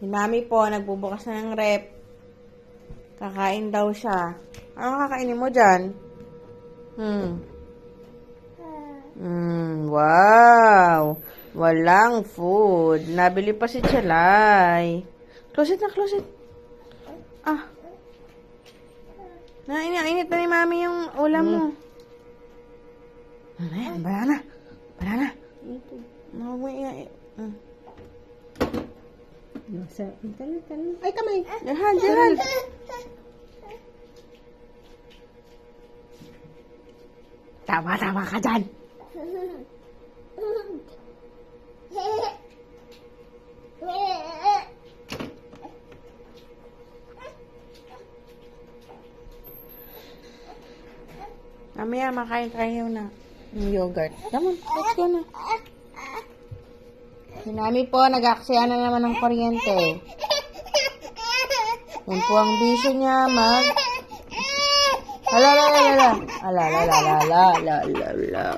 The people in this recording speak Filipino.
Si Mami po, nagbubukas na ng rep. Kakain daw siya. Ano kakainin mo dyan? Wow! Walang food. Nabili pa si Chalay. Close it na, close it. Nainit na ni Mami yung ulam mo. Ano yan? Banana. Banana. Huwag mo Ay, kamay. Gerald. Tama ka dyan. Mamaya makain tayo na ng yogurt. Come on, let's go na. Si Mami po, nag-aksaya na naman ng kuryente. Yan po ang bisyo niya, Ala.